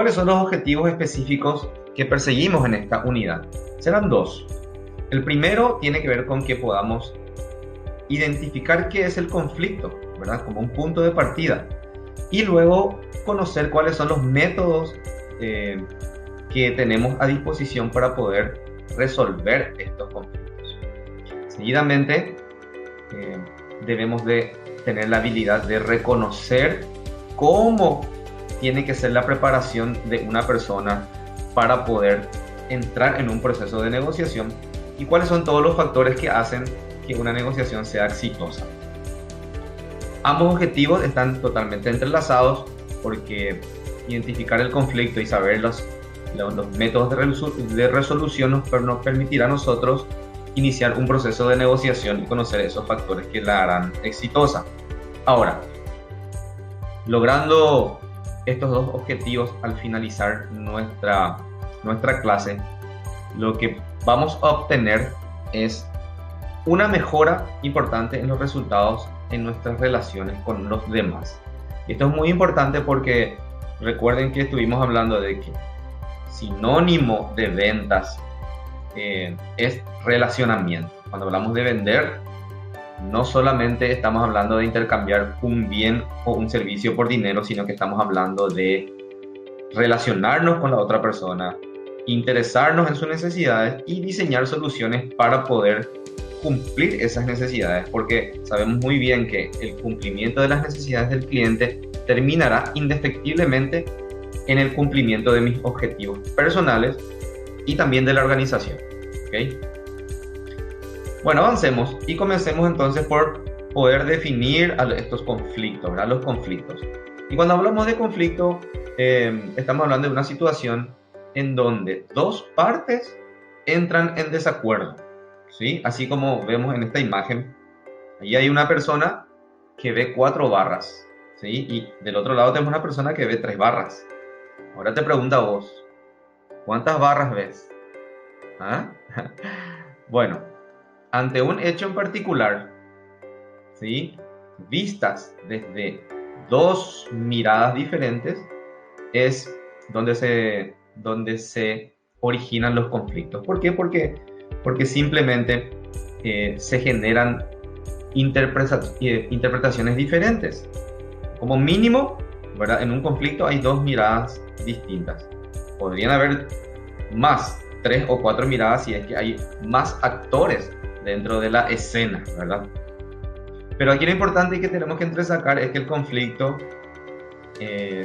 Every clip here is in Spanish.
¿Cuáles son los objetivos específicos que perseguimos en esta unidad? Serán dos. El primero tiene que ver con que podamos identificar qué es el conflicto, ¿verdad? Como un punto de partida. Y luego conocer cuáles son los métodos que tenemos a disposición para poder resolver estos conflictos. Seguidamente, debemos de tener la habilidad de reconocer cómo tiene que ser la preparación de una persona para poder entrar en un proceso de negociación y cuáles son todos los factores que hacen que una negociación sea exitosa. Ambos objetivos están totalmente entrelazados porque identificar el conflicto y saber los métodos de resolución nos permitirá a nosotros iniciar un proceso de negociación y conocer esos factores que la harán exitosa. Ahora, logrando estos dos objetivos al finalizar nuestra clase, lo que vamos a obtener es una mejora importante en los resultados en nuestras relaciones con los demás. Y esto es muy importante porque recuerden que estuvimos hablando de que sinónimo de ventas es relacionamiento. Cuando hablamos de vender, no solamente estamos hablando de intercambiar un bien o un servicio por dinero, sino que estamos hablando de relacionarnos con la otra persona, interesarnos en sus necesidades y diseñar soluciones para poder cumplir esas necesidades, porque sabemos muy bien que el cumplimiento de las necesidades del cliente terminará indefectiblemente en el cumplimiento de mis objetivos personales y también de la organización. ¿Okay? Bueno, avancemos y comencemos entonces por poder definir estos conflictos, ¿verdad? Los conflictos. Y cuando hablamos de conflicto, estamos hablando de una situación en donde dos partes entran en desacuerdo, ¿sí? Así como vemos en esta imagen, ahí hay una persona que ve 4 barras, ¿sí? Y del otro lado tenemos una persona que ve 3 barras. Ahora te pregunto a vos, ¿cuántas barras ves? ¿Ah? Bueno, ante un hecho en particular, ¿sí? Vistas desde dos miradas diferentes, es donde se originan los conflictos. ¿Por qué? Porque simplemente se generan interpretaciones diferentes. Como mínimo, ¿verdad? En un conflicto hay dos miradas distintas. Podrían haber más, 3 o 4 miradas si es que hay más actores dentro de la escena, ¿verdad? Pero aquí lo importante y que tenemos que entresacar es que el conflicto,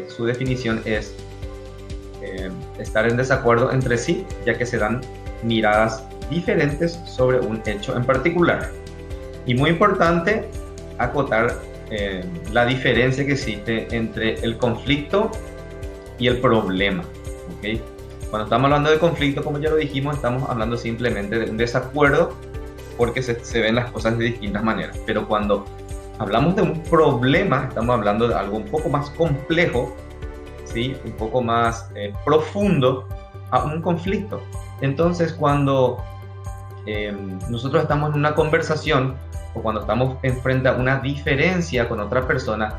su definición es estar en desacuerdo entre sí, ya que se dan miradas diferentes sobre un hecho en particular. Y muy importante acotar la diferencia que existe entre el conflicto y el problema, ¿okay? Cuando estamos hablando de conflicto, como ya lo dijimos, estamos hablando simplemente de un desacuerdo porque se ven las cosas de distintas maneras. Pero cuando hablamos de un problema, estamos hablando de algo un poco más complejo, ¿sí? Un poco más profundo a un conflicto. Entonces, cuando nosotros estamos en una conversación o cuando estamos enfrente a una diferencia con otra persona,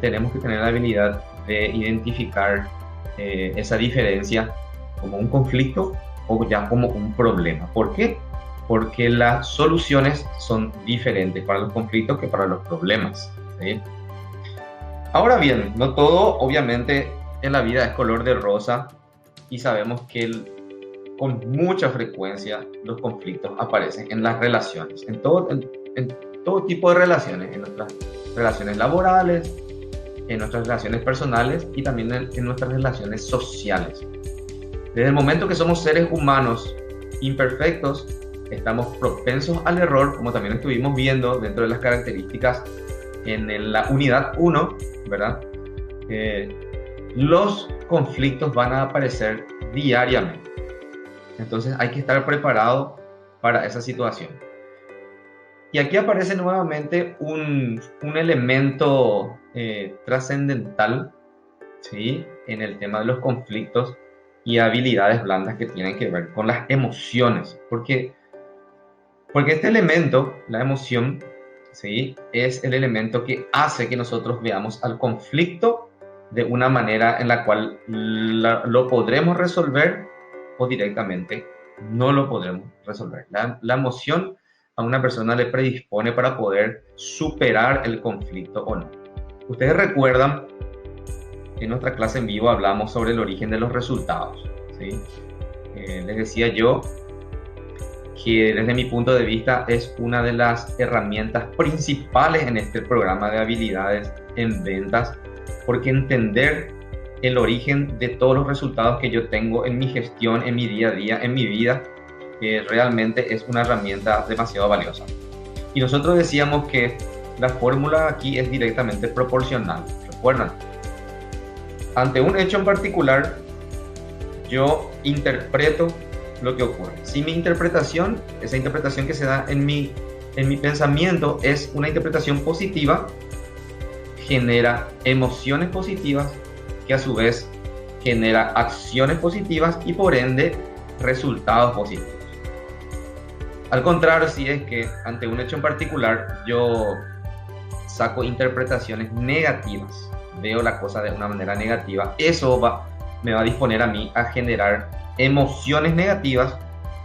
tenemos que tener la habilidad de identificar esa diferencia como un conflicto o ya como un problema. ¿Por qué? Porque las soluciones son diferentes para los conflictos que para los problemas, ¿sí? Ahora bien, no todo obviamente en la vida es color de rosa y sabemos que con mucha frecuencia los conflictos aparecen en las relaciones, en todo tipo de relaciones, en nuestras relaciones laborales, en nuestras relaciones personales y también en nuestras relaciones sociales. Desde el momento que somos seres humanos imperfectos, estamos propensos al error, como también estuvimos viendo dentro de las características en la unidad 1, ¿verdad? Los conflictos van a aparecer diariamente. Entonces hay que estar preparado para esa situación. Y aquí aparece nuevamente un elemento trascendental, ¿sí? En el tema de los conflictos y habilidades blandas que tienen que ver con las emociones. Porque este elemento, la emoción, ¿sí? Es el elemento que hace que nosotros veamos al conflicto de una manera en la cual lo podremos resolver o directamente no lo podremos resolver. La emoción a una persona le predispone para poder superar el conflicto o no. Ustedes recuerdan que en nuestra clase en vivo hablamos sobre el origen de los resultados, ¿sí? Les decía yo que desde mi punto de vista es una de las herramientas principales en este programa de habilidades en ventas, porque entender el origen de todos los resultados que yo tengo en mi gestión, en mi día a día, en mi vida, realmente es una herramienta demasiado valiosa. Y nosotros decíamos que la fórmula aquí es directamente proporcional. ¿Recuerdan? Ante un hecho en particular, yo interpreto lo que ocurre. Si mi interpretación, esa interpretación que se da en mi pensamiento es una interpretación positiva, genera emociones positivas que a su vez genera acciones positivas y por ende resultados positivos. Al contrario, si es que ante un hecho en particular yo saco interpretaciones negativas, veo la cosa de una manera negativa, eso me va a disponer a mí a generar emociones negativas,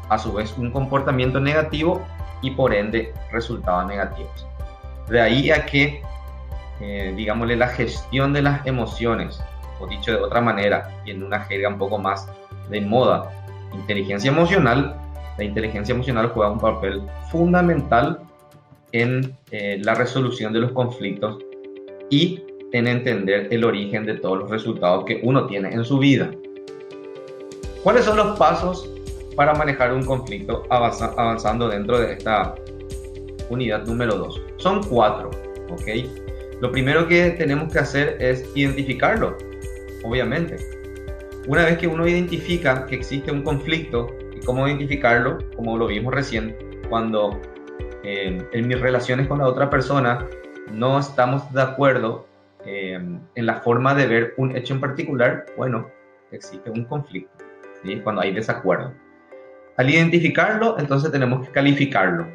a su vez un comportamiento negativo y por ende resultados negativos. De ahí a que, digámosle, la gestión de las emociones, o dicho de otra manera y en una jerga un poco más de moda, inteligencia emocional. La inteligencia emocional juega un papel fundamental en la resolución de los conflictos y en entender el origen de todos los resultados que uno tiene en su vida. ¿Cuáles son los pasos para manejar un conflicto avanzando dentro de esta unidad número 2? Son 4, ¿ok? Lo primero que tenemos que hacer es identificarlo, obviamente. Una vez que uno identifica que existe un conflicto, y cómo identificarlo, como lo vimos recién, cuando en mis relaciones con la otra persona no estamos de acuerdo en la forma de ver un hecho en particular, bueno, existe un conflicto, ¿sí? Cuando hay desacuerdo. Al identificarlo, entonces tenemos que calificarlo.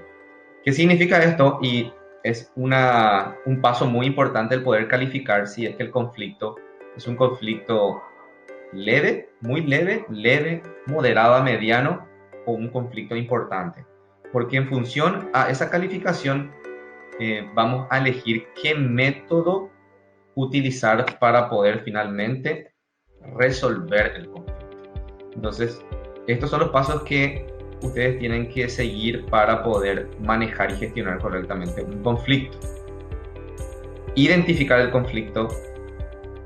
¿Qué significa esto? Y es un paso muy importante el poder calificar si es que el conflicto es un conflicto leve, muy leve, moderado a mediano o un conflicto importante. Porque en función a esa calificación vamos a elegir qué método utilizar para poder finalmente resolver el conflicto. Entonces, estos son los pasos que ustedes tienen que seguir para poder manejar y gestionar correctamente un conflicto. Identificar el conflicto,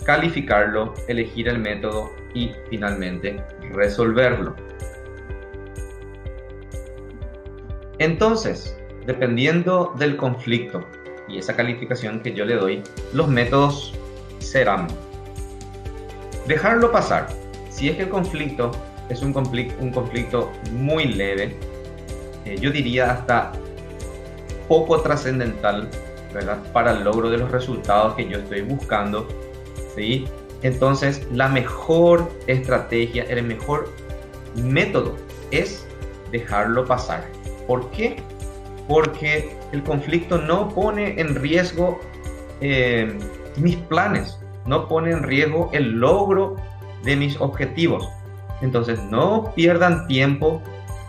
calificarlo, elegir el método y finalmente resolverlo. Entonces, dependiendo del conflicto y esa calificación que yo le doy, los métodos serán dejarlo pasar. Si es que el conflicto es un conflicto muy leve, yo diría hasta poco trascendental, ¿verdad?, para el logro de los resultados que yo estoy buscando, ¿sí? Entonces, la mejor estrategia, el mejor método es dejarlo pasar. ¿Por qué? Porque el conflicto no pone en riesgo mis planes, no pone en riesgo el logro de mis objetivos. Entonces, no pierdan tiempo,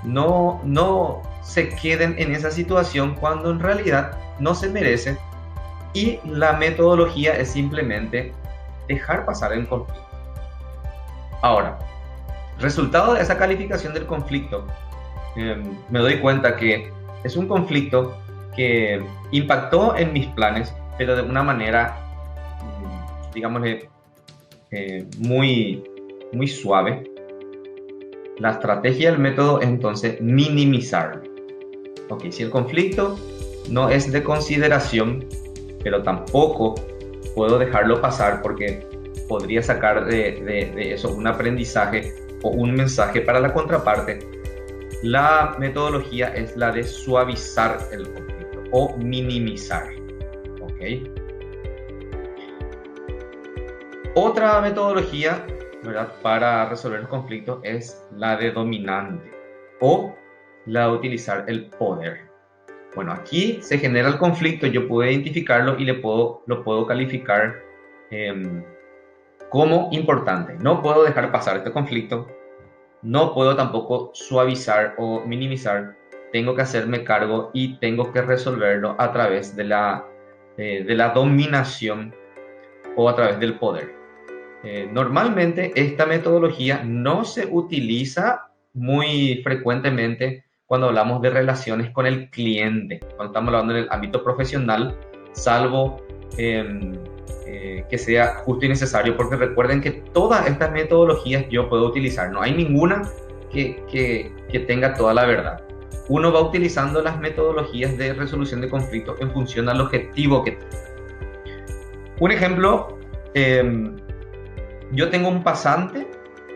no se queden en esa situación cuando en realidad no se merece, y la metodología es simplemente dejar pasar el conflicto. Ahora, resultado de esa calificación del conflicto, me doy cuenta que es un conflicto que impactó en mis planes, pero de una manera, digámosle, muy suave. La estrategia del método es entonces minimizarlo. Ok, si el conflicto no es de consideración, pero tampoco puedo dejarlo pasar porque podría sacar de eso un aprendizaje o un mensaje para la contraparte, la metodología es la de suavizar el conflicto o minimizar. ¿Ok? Otra metodología, ¿verdad?, para resolver el conflicto es la de dominante o la de utilizar el poder. Bueno, aquí se genera el conflicto, yo puedo identificarlo y lo puedo calificar como importante. No puedo dejar pasar este conflicto, no puedo tampoco suavizar o minimizar. Tengo que hacerme cargo y tengo que resolverlo a través de la dominación o a través del poder. Normalmente esta metodología no se utiliza muy frecuentemente cuando hablamos de relaciones con el cliente, cuando estamos hablando en el ámbito profesional, salvo que sea justo y necesario, porque recuerden que todas estas metodologías yo puedo utilizar, no hay ninguna que tenga toda la verdad. Uno va utilizando las metodologías de resolución de conflictos en función al objetivo que tiene. Un ejemplo, yo tengo un pasante,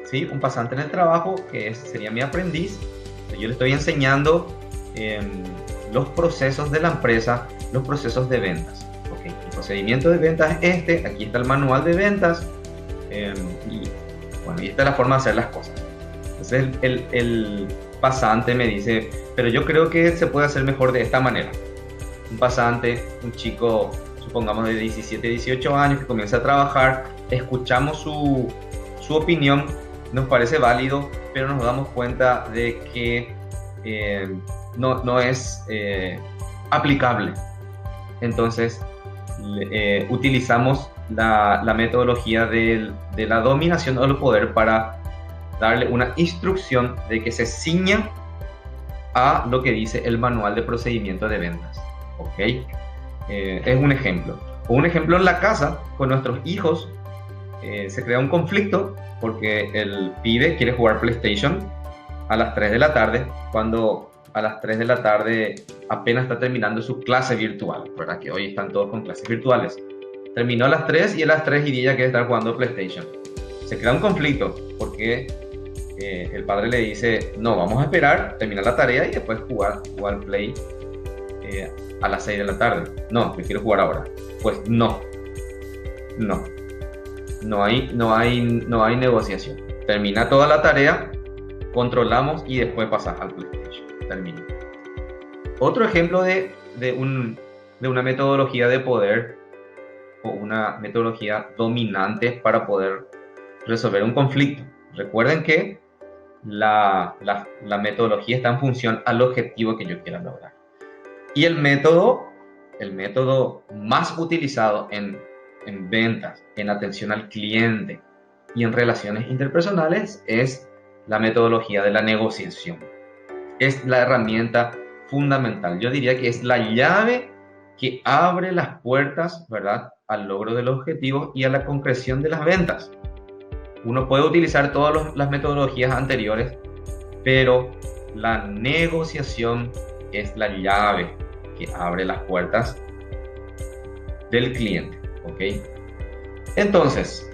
¿sí? Un pasante en el trabajo que sería mi aprendiz. Yo le estoy enseñando los procesos de la empresa, los procesos de ventas. Okay. El procedimiento de ventas es este, aquí está el manual de ventas y esta es la forma de hacer las cosas. Entonces el pasante me dice, pero yo creo que se puede hacer mejor de esta manera. Un pasante, un chico, supongamos de 17, 18 años que comienza a trabajar, escuchamos su opinión, nos parece válido, pero nos damos cuenta de que no es aplicable. Entonces utilizamos la metodología de la dominación o el poder para darle una instrucción de que se ciña a lo que dice el manual de procedimiento de ventas. ¿Ok? Es un ejemplo. O un ejemplo en la casa, con nuestros hijos, se crea un conflicto porque el pibe quiere jugar PlayStation a las 3 de la tarde, cuando a las 3 de la tarde apenas está terminando su clase virtual, ¿verdad? Que hoy están todos con clases virtuales. Terminó a las 3 y a las 3:10 quiere estar jugando PlayStation. Se crea un conflicto porque el padre le dice, no, vamos a esperar, terminar la tarea y después jugar Play a las 6 de la tarde. No, yo quiero jugar ahora. Pues no hay negociación. Termina toda la tarea, controlamos y después pasas al PlayStation. Termina. Otro ejemplo de una metodología de poder o una metodología dominante para poder resolver un conflicto. Recuerden que la metodología está en función al objetivo que yo quiera lograr. Y el método más utilizado en ventas, en atención al cliente y en relaciones interpersonales es la metodología de la negociación. Es la herramienta fundamental. Yo diría que es la llave que abre las puertas, ¿verdad?, al logro del objetivo y a la concreción de las ventas. Uno puede utilizar todas las metodologías anteriores, pero la negociación es la llave que abre las puertas del cliente. ¿Ok? Entonces,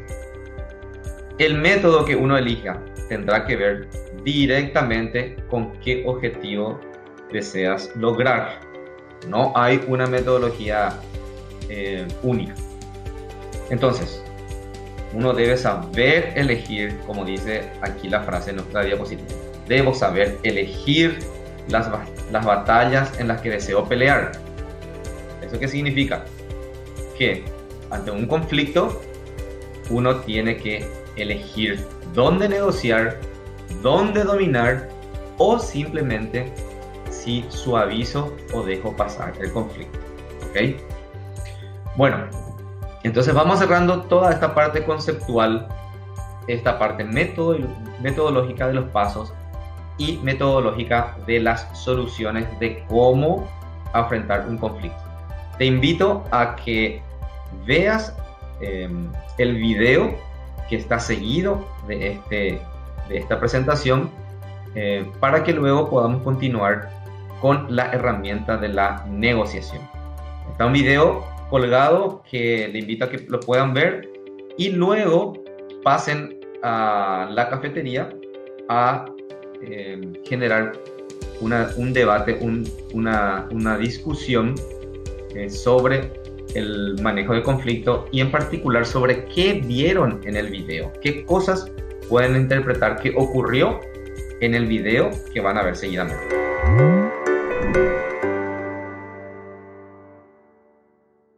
el método que uno elija tendrá que ver directamente con qué objetivo deseas lograr. No hay una metodología única. Entonces, uno debe saber elegir, como dice aquí la frase en nuestra diapositiva. Debo saber elegir las batallas en las que deseo pelear. ¿Eso qué significa? Que ante un conflicto, uno tiene que elegir dónde negociar, dónde dominar o simplemente si suavizo o dejo pasar el conflicto. ¿Ok? Bueno, entonces vamos cerrando toda esta parte conceptual, esta parte metodológica de los pasos y metodológica de las soluciones de cómo afrontar un conflicto. Te invito a que veas el video que está seguido de esta presentación para que luego podamos continuar con la herramienta de la negociación. Está un video colgado que le invito a que lo puedan ver y luego pasen a la cafetería a generar un debate, una discusión sobre el manejo de conflicto y en particular sobre qué vieron en el video, qué cosas pueden interpretar que ocurrió en el video que van a ver seguidamente.